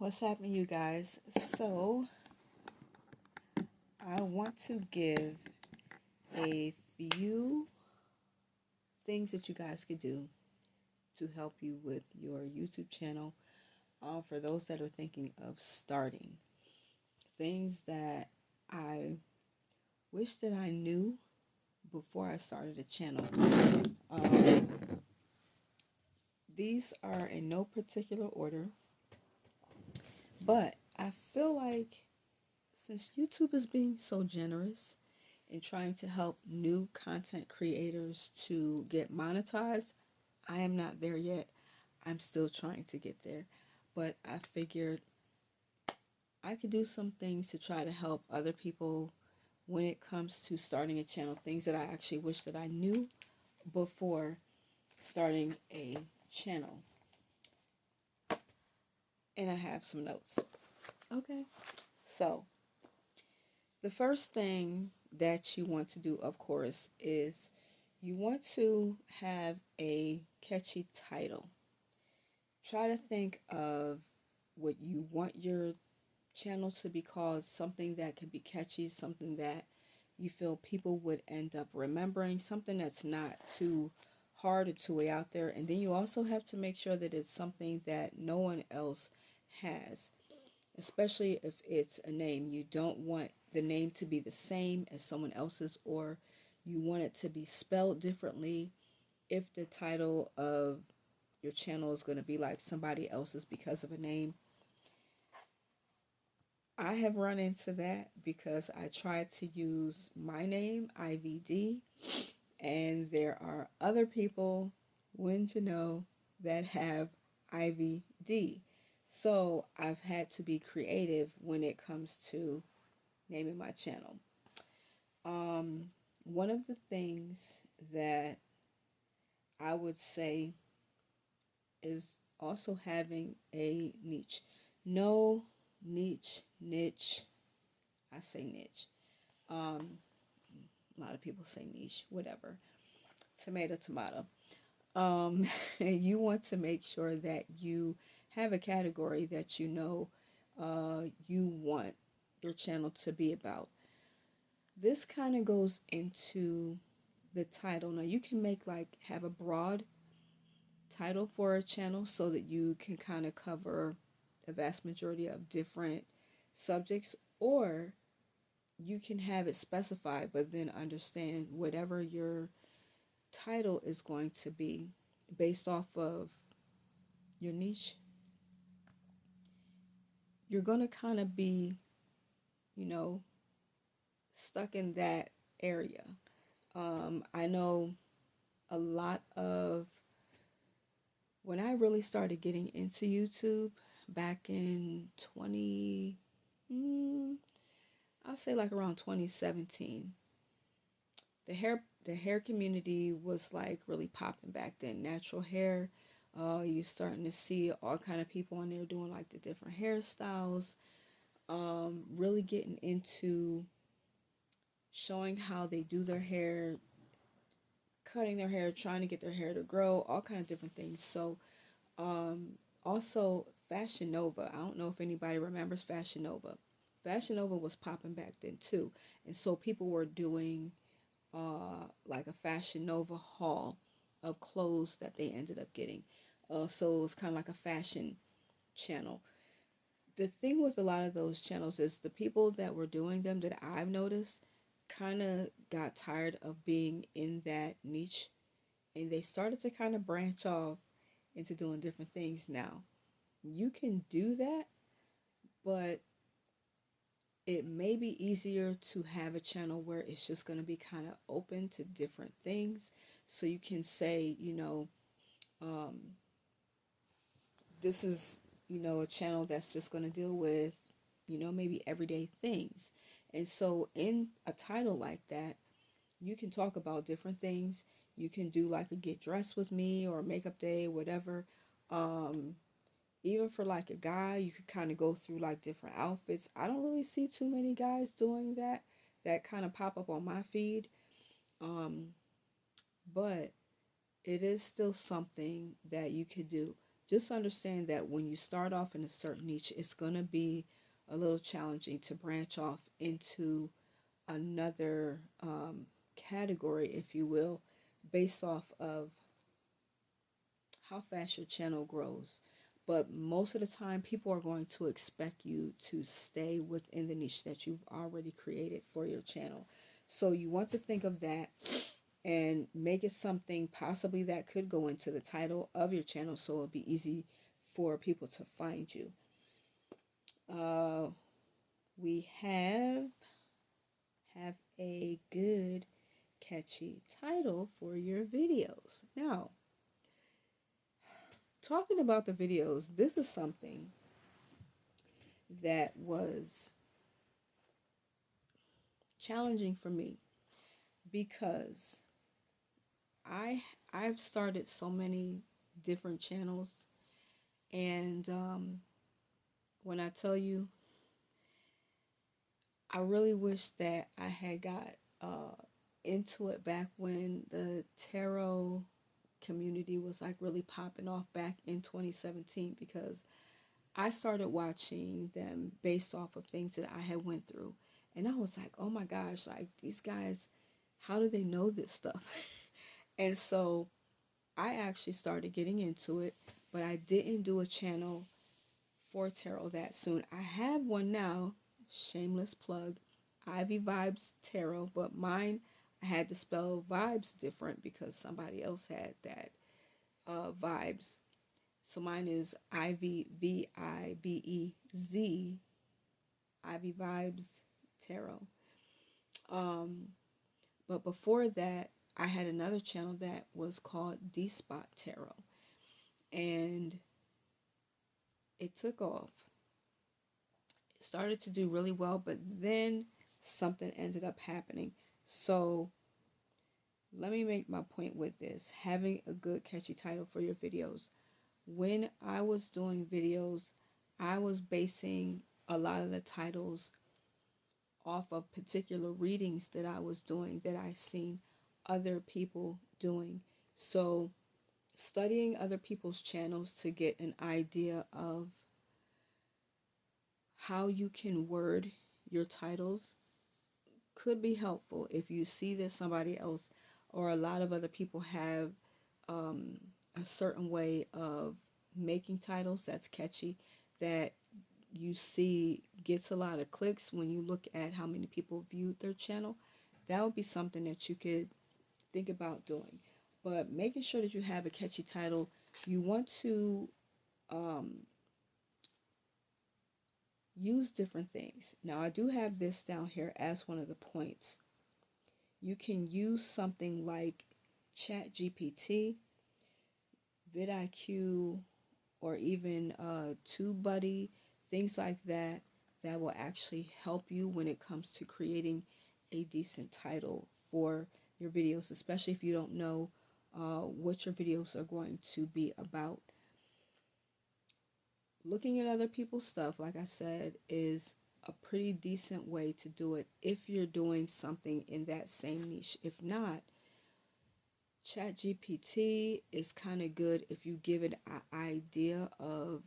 What's happening, you guys? So, I want to give a few things that you guys could do to help you with your YouTube channel for those that are thinking of starting. Things that I wish that I knew before I started a channel. Um, these are in no particular order, but I feel like since YouTube is being so generous in trying to help new content creators to get monetized, I am not there yet. I'm still trying to get there. But I figured I could do some things to try to help other people when it comes to starting a channel, things that I actually wish that I knew before starting a channel. And I have some notes. Okay. So, the first thing that you want to do, of course, is you want to have a catchy title. Try to think of what you want your channel to be called, something that can be catchy, something that you feel people would end up remembering, something that's not too hard or too way out there. And then you also have to make sure that it's something that no one else has, especially if it's a name. You don't want the name to be the same as someone else's, or you want it to be spelled differently if the title of your channel is going to be like somebody else's because of a name. I have run into that because I tried to use my name, IVD, and there are other people, wouldn't you know, that have IVD. So I've had to be creative when it comes to naming my channel. One of the things that I would say is also having a niche. No niche. I say niche. A lot of people say niche, whatever. Tomato. And you want to make sure that you have a category that you know you want your channel to be about. This kind of goes into the title. Now you can have a broad title for a channel so that you can kind of cover a vast majority of different subjects, or you can have it specified but then understand whatever your title is going to be based off of your niche. You're going to kind of be, you know, stuck in that area. I know a lot of when I really started getting into YouTube back in I'll say like around 2017. The hair community was like really popping back then. Natural hair. You're starting to see all kind of people on there doing like the different hairstyles. Really getting into showing how they do their hair, cutting their hair, trying to get their hair to grow, all kind of different things. So, also Fashion Nova. I don't know if anybody remembers Fashion Nova. Fashion Nova was popping back then too, and so people were doing like a Fashion Nova haul of clothes that they ended up getting. So it was kind of like a fashion channel. The thing with a lot of those channels is the people that were doing them that I've noticed kind of got tired of being in that niche, and they started to kind of branch off into doing different things. Now you can do that, but it may be easier to have a channel where it's just going to be kind of open to different things. So you can say, um, this is, a channel that's just going to deal with, maybe everyday things. And so in a title like that, you can talk about different things. You can do like a get dressed with me or makeup day, whatever. Even for like a guy, you could kind of go through like different outfits. I don't really see too many guys doing that kind of pop up on my feed. Um, but it is still something that you could do. just understand that when you start off in a certain niche, it's going to be a little challenging to branch off into another category, if you will, based off of how fast your channel grows. But most of the time, people are going to expect you to stay within the niche that you've already created for your channel. So you want to think of that and make it something possibly that could go into the title of your channel, so it'll be easy for people to find you. We have a good catchy title for your videos. Now, talking about the videos, this is something that was challenging for me because I've started so many different channels, and when I tell you, I really wish that I had got into it back when the tarot community was like really popping off back in 2017, because I started watching them based off of things that I had went through, and I was like, oh my gosh, like these guys, how do they know this stuff? And so I actually started getting into it, but I didn't do a channel for tarot that soon. I have one now, shameless plug, Ivy Vibes Tarot, but mine, I had to spell vibes different because somebody else had that vibes. So mine is Ivy, Vibez, Ivy Vibes Tarot. But before that, I had another channel that was called D-Spot Tarot, and it took off. It started to do really well, but then something ended up happening. So let me make my point with this. Having a good catchy title for your videos. When I was doing videos, I was basing a lot of the titles off of particular readings that I was doing, that I seen other people doing. So studying other people's channels to get an idea of how you can word your titles could be helpful if you see that somebody else or a lot of other people have a certain way of making titles that's catchy, that you see gets a lot of clicks when you look at how many people viewed their channel. That would be something that you could think about doing. But making sure that you have a catchy title, you want to use different things. Now, I do have this down here as one of the points. You can use something like ChatGPT, vidIQ, or even TubeBuddy, things like that, that will actually help you when it comes to creating a decent title for your videos, especially if you don't know what your videos are going to be about. Looking at other people's stuff, like I said, is a pretty decent way to do it if you're doing something in that same niche. If not, ChatGPT is kind of good if you give it an idea of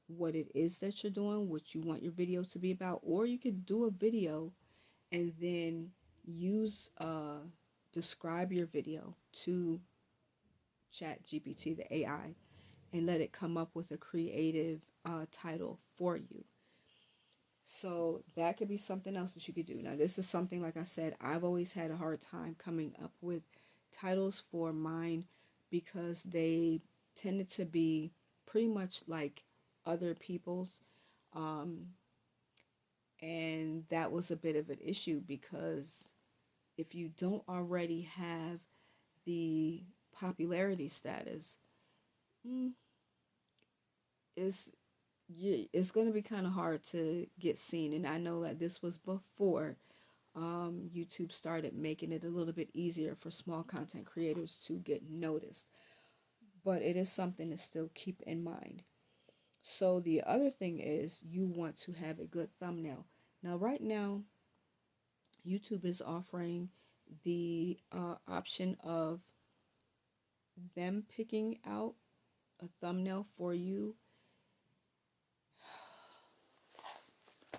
what it is that you're doing, what you want your video to be about, or you could do a video and then describe your video to ChatGPT, the AI, and let it come up with a creative title for you. So that could be something else that you could do. Now, this is something, like I said, I've always had a hard time coming up with titles for mine because they tended to be pretty much like other people's. And that was a bit of an issue because if you don't already have the popularity status, it's going to be kind of hard to get seen. And I know that this was before YouTube started making it a little bit easier for small content creators to get noticed. But it is something to still keep in mind. So the other thing is you want to have a good thumbnail. Now, right now, YouTube is offering the option of them picking out a thumbnail for you.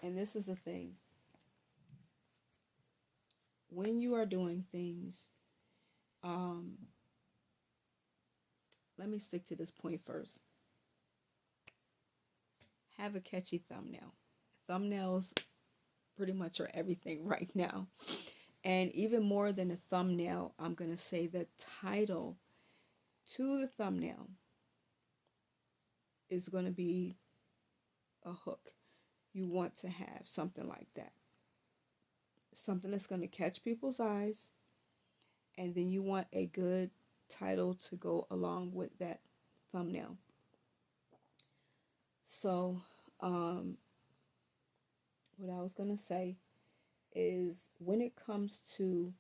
And this is the thing. When you are doing things, let me stick to this point first. Have a catchy thumbnail. Thumbnails pretty much are everything right now. And even more than a thumbnail, I'm going to say the title to the thumbnail is going to be a hook. You want to have something like that. Something that's going to catch people's eyes. And then you want a good title to go along with that thumbnail. So, what I was going to say is when it comes to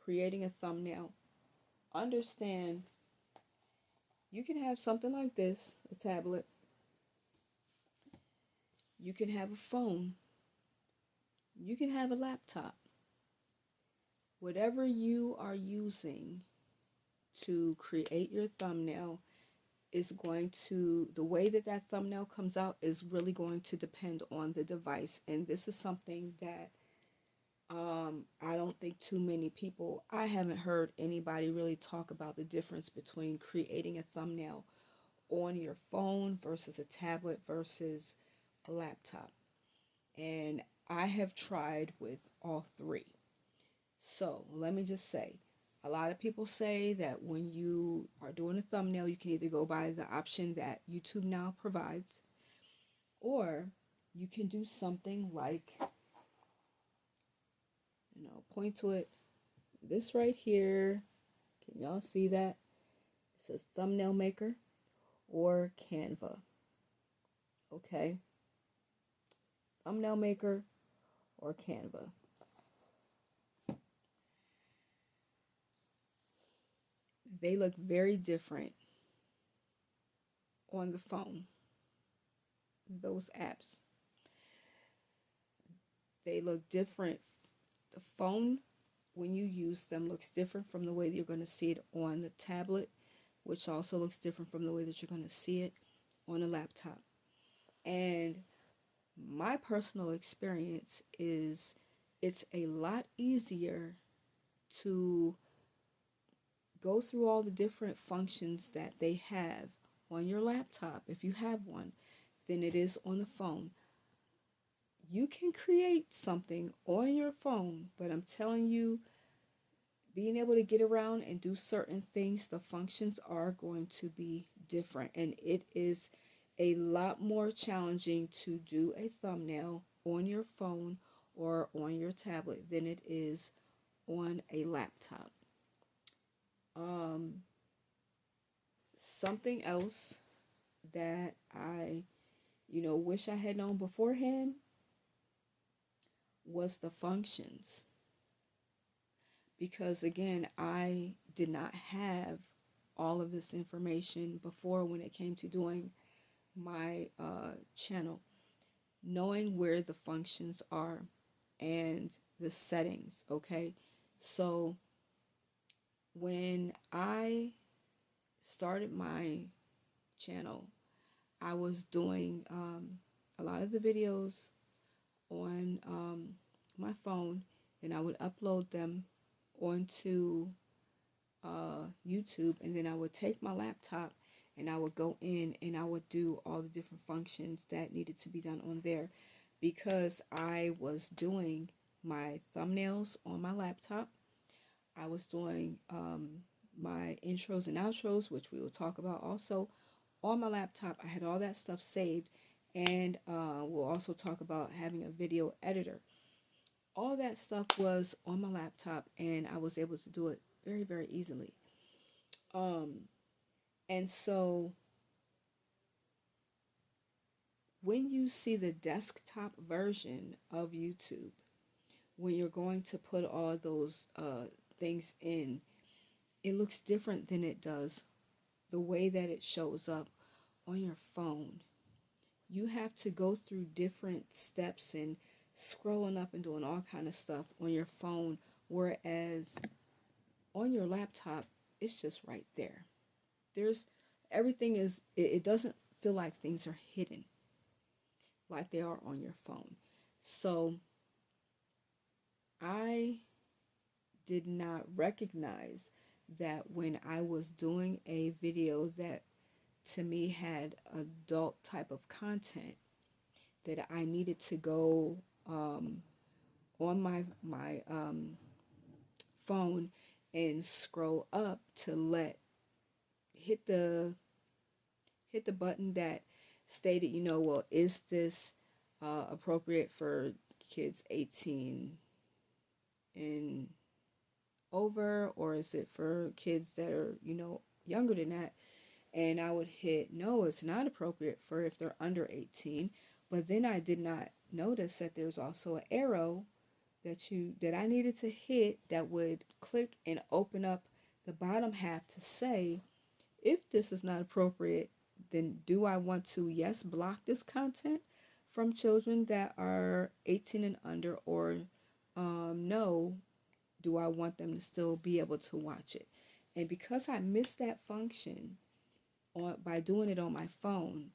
creating a thumbnail, understand you can have something like this, a tablet. You can have a phone. You can have a laptop. Whatever you are using to create your thumbnail is going to, the way that that thumbnail comes out is really going to depend on the device. And this is something that I don't think too many people, I haven't heard anybody really talk about the difference between creating a thumbnail on your phone versus a tablet versus a laptop. And I have tried with all three. So let me just say, a lot of people say that when you are doing a thumbnail, you can either go by the option that YouTube now provides, or you can do something like, point to it. This right here, can y'all see that? It says thumbnail maker or Canva. Okay. Thumbnail maker or Canva. They look very different on the phone. Those apps. They look different. The phone, when you use them, looks different from the way that you're going to see it on the tablet, which also looks different from the way that you're going to see it on a laptop. And my personal experience is it's a lot easier to go through all the different functions that they have on your laptop, if you have one, than it is on the phone. You can create something on your phone, but I'm telling you, being able to get around and do certain things, the functions are going to be different. And it is a lot more challenging to do a thumbnail on your phone or on your tablet than it is on a laptop. Something else that I, wish I had known beforehand was the functions. Because again, I did not have all of this information before when it came to doing my channel. Knowing where the functions are and the settings, okay? So when I started my channel, I was doing a lot of the videos on my phone, and I would upload them onto YouTube, and then I would take my laptop and I would go in and I would do all the different functions that needed to be done on there, because I was doing my thumbnails on my laptop. I was doing my intros and outros, which we will talk about also on my laptop. I had all that stuff saved, and we'll also talk about having a video editor. All that stuff was on my laptop, and I was able to do it very, very easily. And so when you see the desktop version of YouTube, when you're going to put all those things in, it looks different than it does the way that it shows up on your phone. You have to go through different steps and scrolling up and doing all kind of stuff on your phone, whereas on your laptop, it's just right there. There's everything is, it doesn't feel like things are hidden like they are on your phone. So I did not recognize that when I was doing a video that to me had adult type of content, that I needed to go on my phone and scroll up to hit the hit the button that stated, well, is this appropriate for kids 18 and over, or is it for kids that are, younger than that? And I would hit no, it's not appropriate for if they're under 18. But then I did not notice that there's also an arrow that I needed to hit that would click and open up the bottom half to say, if this is not appropriate, then do I want to, yes, block this content from children that are 18 and under, or no, do I want them to still be able to watch it? And because I missed that function by doing it on my phone,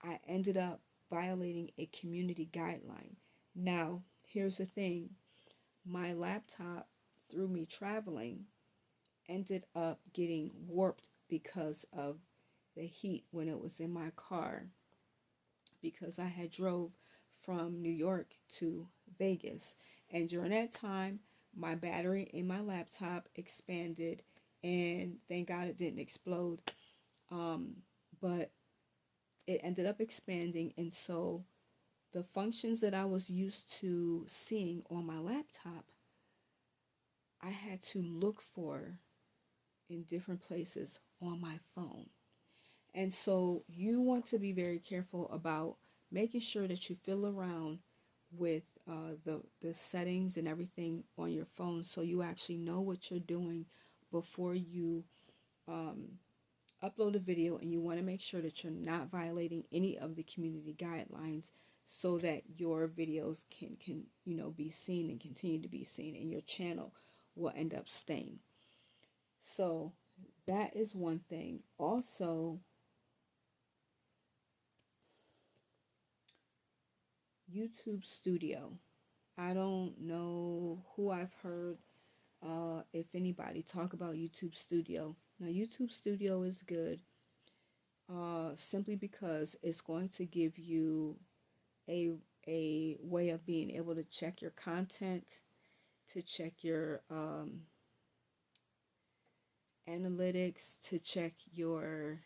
I ended up violating a community guideline. Now, here's the thing. My laptop, through me traveling, ended up getting warped because of the heat when it was in my car, because I had drove from New York to Vegas. And during that time, my battery in my laptop expanded, and thank God it didn't explode. But it ended up expanding, and so the functions that I was used to seeing on my laptop, I had to look for in different places on my phone. And so you want to be very careful about making sure that you fill around with the settings and everything on your phone, so you actually know what you're doing before you upload a video, and you want to make sure that you're not violating any of the community guidelines, so that your videos can be seen and continue to be seen, and your channel will end up staying. So that is one thing. Also, YouTube Studio. I don't know who I've heard, if anybody, talk about YouTube Studio. Now, YouTube Studio is good simply because it's going to give you a way of being able to check your content, to check your analytics, to check your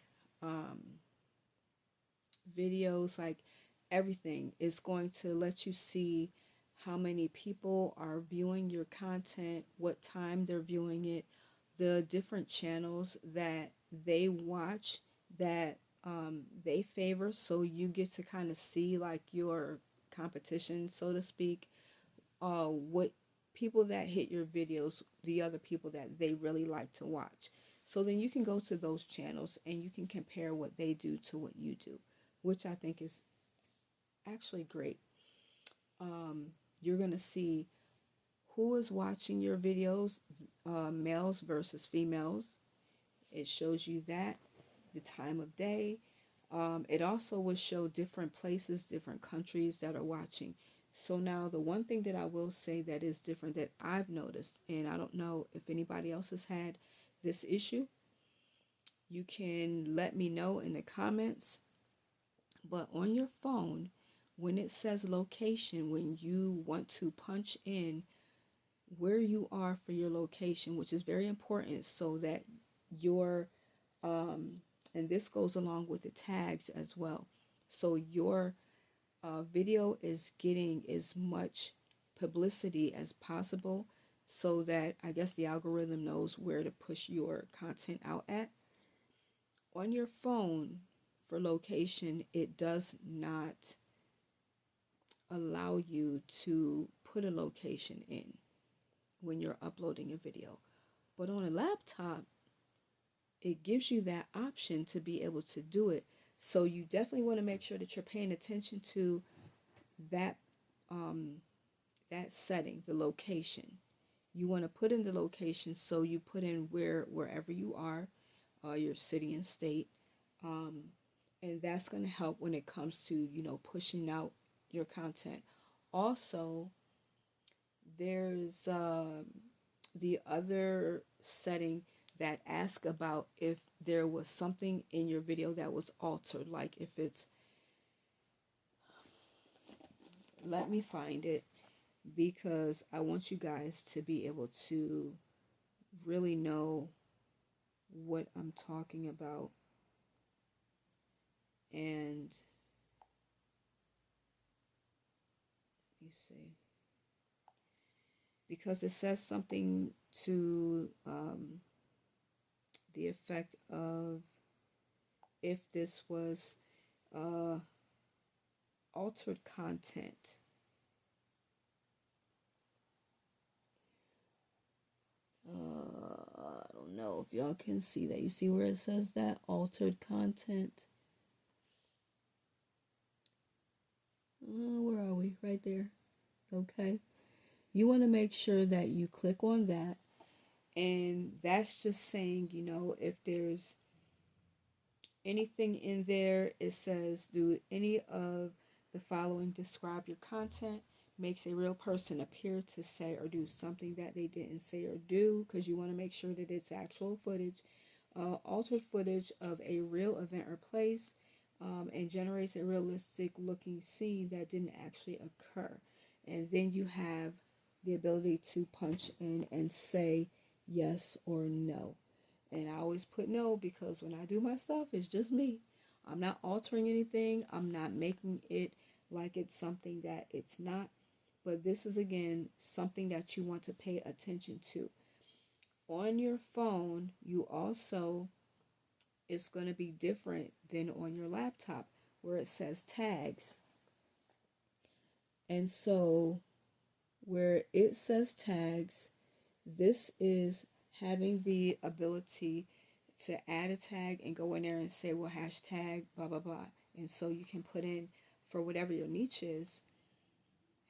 videos, like everything. Is going to let you see how many people are viewing your content, what time they're viewing it, the different channels that they watch, that they favor. So you get to kind of see like your competition, so to speak, what people that hit your videos, the other people that they really like to watch. So then you can go to those channels and you can compare what they do to what you do, which I think is actually great. You're going to see who is watching your videos, males versus females. It shows you that, the time of day. It also will show different places, different countries that are watching. So now the one thing that I will say that is different that I've noticed, and I don't know if anybody else has had this issue, you can let me know in the comments. But on your phone, when it says location, when you want to punch in where you are for your location, which is very important, so that your and this goes along with the tags as well, so your video is getting as much publicity as possible, so that I guess the algorithm knows where to push your content out at. On your phone, for location, it does not allow you to put a location in when you're uploading a video. But on a laptop, it gives you that option to be able to do it. So you definitely want to make sure that you're paying attention to that that setting, the location. You want to put in the location, so you put in wherever you are. your city and state. And that's going to help when it comes to, pushing out your content. Also, there's the other setting that asks about if there was something in your video that was altered, like if it's, let me find it, because I want you guys to be able to really know what I'm talking about. And let me see, because it says something to the effect of if this was uh, altered content. I don't know if y'all can see that. You see where it says that altered content? Where are we? Right there. Okay. You want to make sure that you click on that. And that's just saying, if there's anything in there, it says, do any of the following describe your content? Makes a real person appear to say or do something that they didn't say or do, because you want to make sure that it's actual footage. Altered footage of a real event or place, and generates a realistic looking scene that didn't actually occur. And then you have the ability to punch in and say yes or no. And I always put no, because when I do my stuff, it's just me. I'm not altering anything. I'm not making it like it's something that it's not. But this is, again, something that you want to pay attention to. On your phone, you also, it's going to be different than on your laptop where it says tags. And so where it says tags, this is having the ability to add a tag and go in there and say, well, hashtag blah, blah, blah. And so you can put in, for whatever your niche is,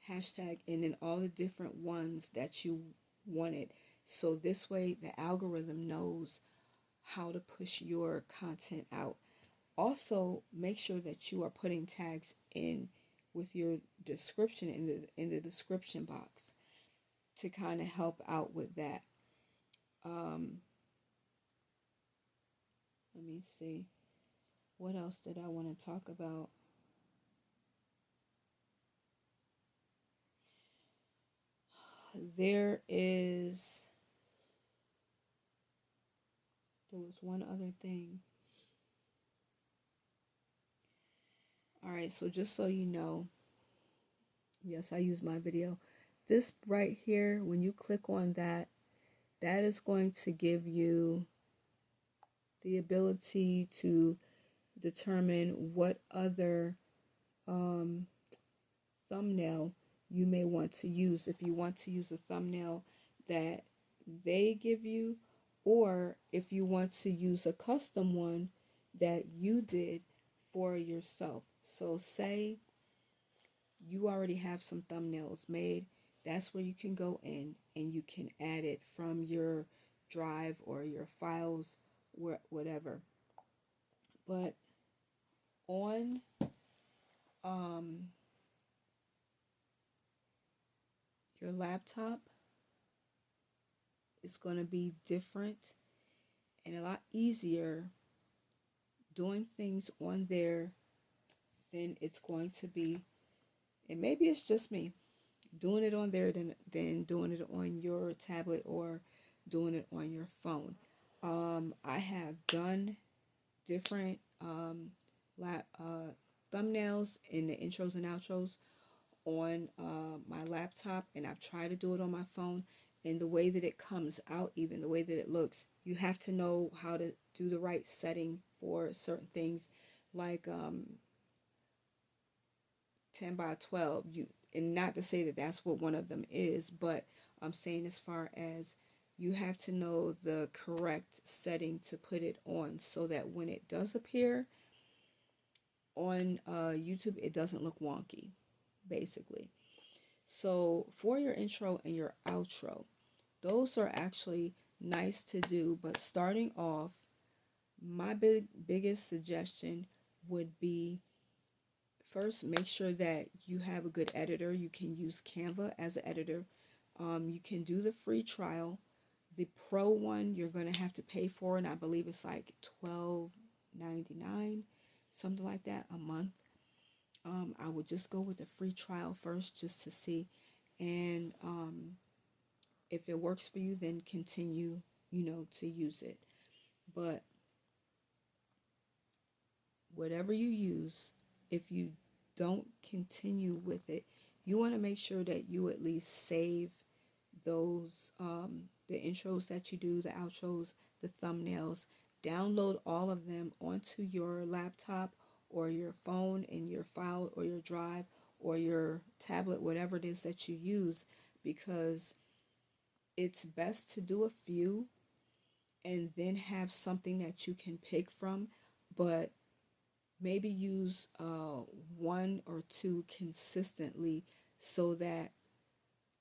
hashtag, and then all the different ones that you wanted. So this way the algorithm knows how to push your content out. Also, make sure that you are putting tags in with your description in the description box to kind of help out with that. Let me see. What else did I want to talk about? There was one other thing. All right, so just so you know, yes, I use my video. This right here, when you click on that, that is going to give you the ability to determine what other thumbnail you may want to use. If you want to use a thumbnail that they give you, or if you want to use a custom one that you did for yourself. So say you already have some thumbnails made, that's where you can go in and you can add it from your drive or your files, whatever. But on your laptop, it's going to be different and a lot easier doing things on there than it's going to be, and maybe it's just me, doing it on there than doing it on your tablet or doing it on your phone. I have done different thumbnails in the intros and outros on my laptop, and I've tried to do it on my phone. And the way that it comes out, even the way that it looks, you have to know how to do the right setting for certain things, like 10 by 12. And not to say that that's what one of them is, but I'm saying as far as you have to know the correct setting to put it on so that when it does appear on YouTube, it doesn't look wonky, basically. So for your intro and your outro, those are actually nice to do, but starting off, My biggest suggestion would be, first, make sure that you have a good editor. You can use Canva as an editor. You can do the free trial. The pro one you're going to have to pay for, and I believe it's like $12.99, something like that, a month. I would just go with the free trial first just to see. And if it works for you, then continue, to use it. But whatever you use, if you don't continue with it, you want to make sure that you at least save those, the intros that you do, the outros, the thumbnails. Download all of them onto your laptop or your phone in your file or your drive or your tablet, whatever it is that you use, because it's best to do a few and then have something that you can pick from, but maybe use one or two consistently so that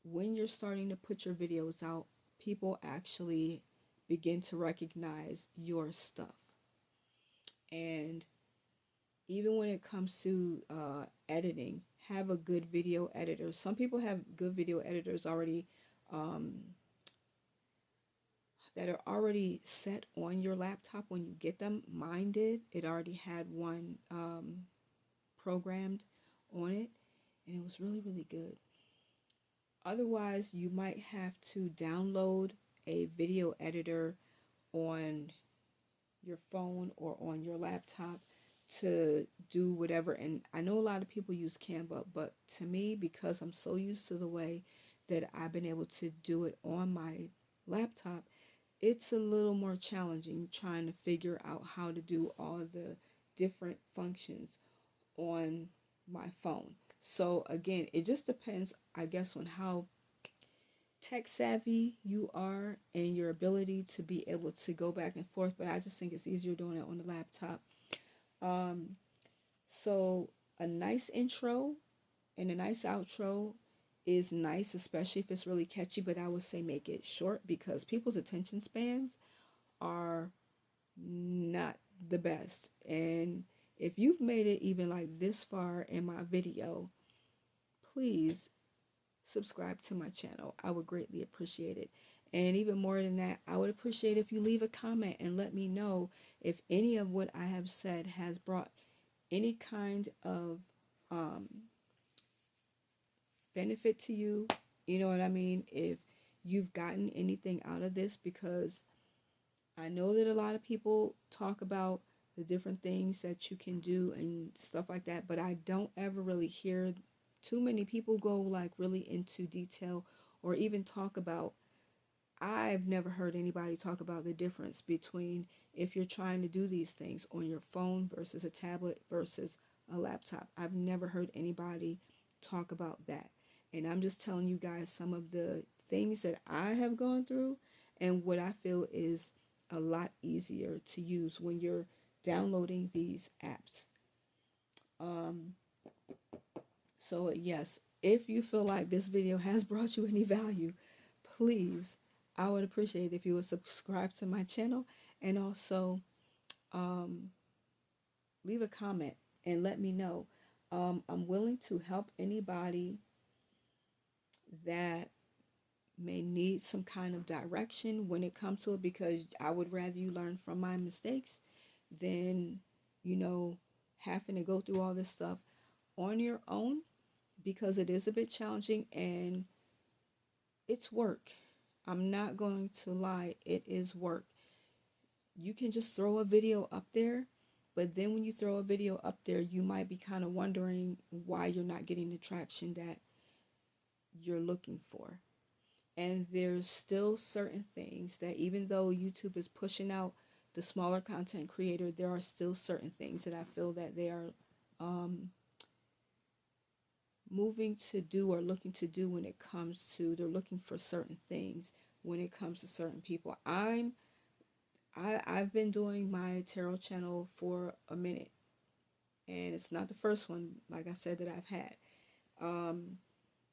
when you're starting to put your videos out, people actually begin to recognize your stuff. And even when it comes to editing, have a good video editor. Some people have good video editors already, um, that are already set on your laptop when you get them. Mine did. It already had one programmed on it, and it was really, really good. Otherwise, you might have to download a video editor on your phone or on your laptop to do whatever. And I know a lot of people use Canva, but to me, because I'm so used to the way that I've been able to do it on my laptop, it's a little more challenging trying to figure out how to do all the different functions on my phone. So again, it just depends, I guess, on how tech savvy you are and your ability to be able to go back and forth. But I just think it's easier doing it on the laptop. Um, so a nice intro and a nice outro is nice, especially if it's really catchy. But I would say make it short because people's attention spans are not the best. And if you've made it even like this far in my video, please subscribe to my channel. I would greatly appreciate it. And even more than that, I would appreciate if you leave a comment and let me know if any of what I have said has brought any kind of um, benefit to you. You know what I mean? If you've gotten anything out of this, because I know that a lot of people talk about the different things that you can do and stuff like that, but I don't ever really hear too many people go like really into detail or even talk about. I've never heard anybody talk about the difference between if you're trying to do these things on your phone versus a tablet versus a laptop. I've never heard anybody talk about that. And I'm just telling you guys some of the things that I have gone through and what I feel is a lot easier to use when you're downloading these apps. Um, so yes, if you feel like this video has brought you any value, please, I would appreciate if you would subscribe to my channel and also um, leave a comment and let me know. I'm willing to help anybody that may need some kind of direction when it comes to it, because I would rather you learn from my mistakes than, you know, having to go through all this stuff on your own, because it is a bit challenging and it's work. I'm not going to lie, it is work. You can just throw a video up there, but then when you throw a video up there, you might be kind of wondering why you're not getting the traction that you're looking for. And there's still certain things that, even though YouTube is pushing out the smaller content creator, there are still certain things that I feel that they are moving to do or looking to do when it comes to, they're looking for certain things when it comes to certain people. I've been doing my tarot channel for a minute, and it's not the first one, like I said, that I've had.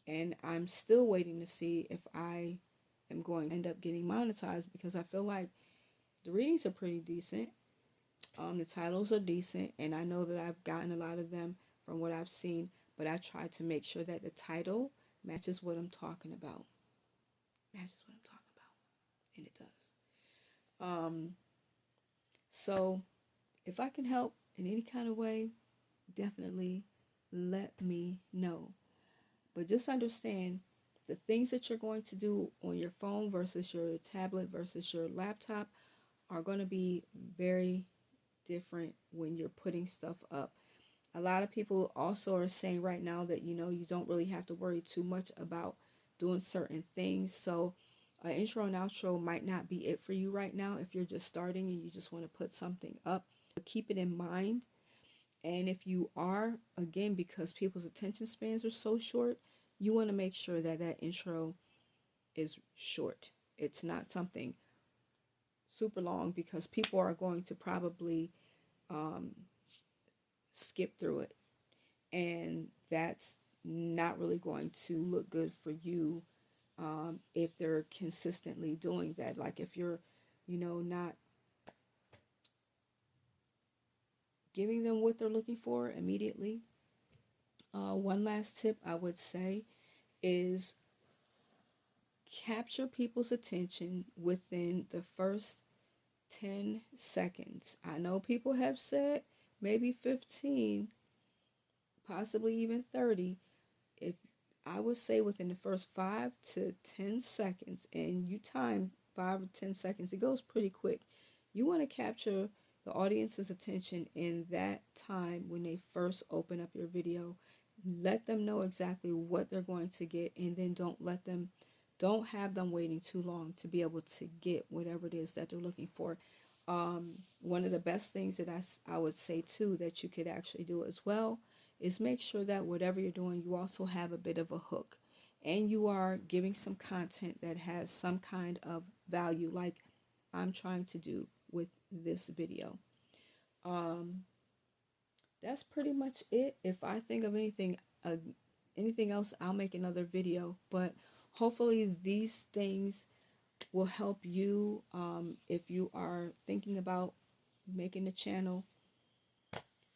And I'm still waiting to see if I am going to end up getting monetized, because I feel like the readings are pretty decent. The titles are decent, and I know that I've gotten a lot of them from what I've seen, but I try to make sure that the title matches what I'm talking about. Matches what I'm talking about, and it does. Um, so if I can help in any kind of way, definitely let me know. But just understand the things that you're going to do on your phone versus your tablet versus your laptop are going to be very different when you're putting stuff up. A lot of people also are saying right now that you don't really have to worry too much about doing certain things. So an intro and outro might not be it for you right now if you're just starting and you just want to put something up. But keep it in mind. And if you are, again, because people's attention spans are so short, you want to make sure that that intro is short. It's not something super long, because people are going to probably um, skip through it. And that's not really going to look good for you if they're consistently doing that. Like if you're, not giving them what they're looking for immediately. One last tip I would say is capture people's attention within the first 10 seconds. I know people have said maybe 15, possibly even 30. If I would say within the first 5 to 10 seconds, and you time 5 or 10 seconds, it goes pretty quick. You want to capture the audience's attention in that time when they first open up your video. Let them know exactly what they're going to get, and then don't have them waiting too long to be able to get whatever it is that they're looking for. One of the best things that I would say too that you could actually do as well is make sure that whatever you're doing, you also have a bit of a hook, and you are giving some content that has some kind of value, like I'm trying to do with this video. That's pretty much it. If I think of anything else, I'll make another video. But hopefully these things will help you if you are thinking about making a channel.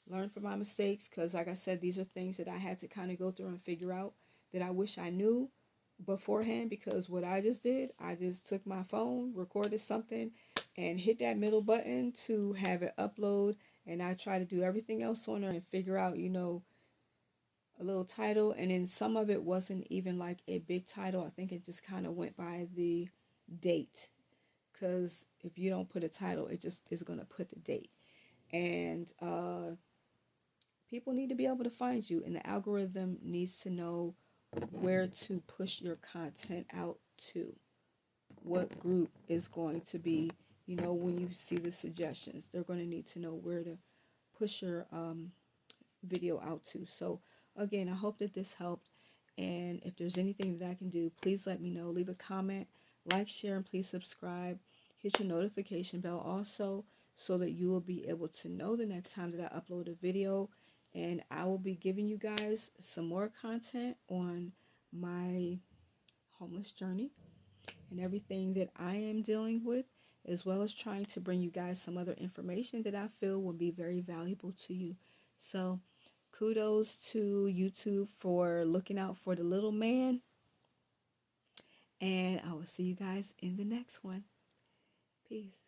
Learn from my mistakes, because like I said, these are things that I had to kind of go through and figure out that I wish I knew beforehand, because what I just did, I just took my phone, recorded something, and hit that middle button to have it upload, and I try to do everything else on there and figure out, a little title, and then some of it wasn't even like a big title. I think it just kind of went by the date, because if you don't put a title, it just is going to put the date. And people need to be able to find you, and the algorithm needs to know where to push your content out to. What group is going to be, when you see the suggestions, they're going to need to know where to push your video out to. So again, I hope that this helped, and if there's anything that I can do, please let me know. Leave a comment, like, share, and please subscribe. Hit your notification bell also, so that you will be able to know the next time that I upload a video. And I will be giving you guys some more content on my homeless journey and everything that I am dealing with, as well as trying to bring you guys some other information that I feel will be very valuable to you. So kudos to YouTube for looking out for the little man, and I will see you guys in the next one. Peace.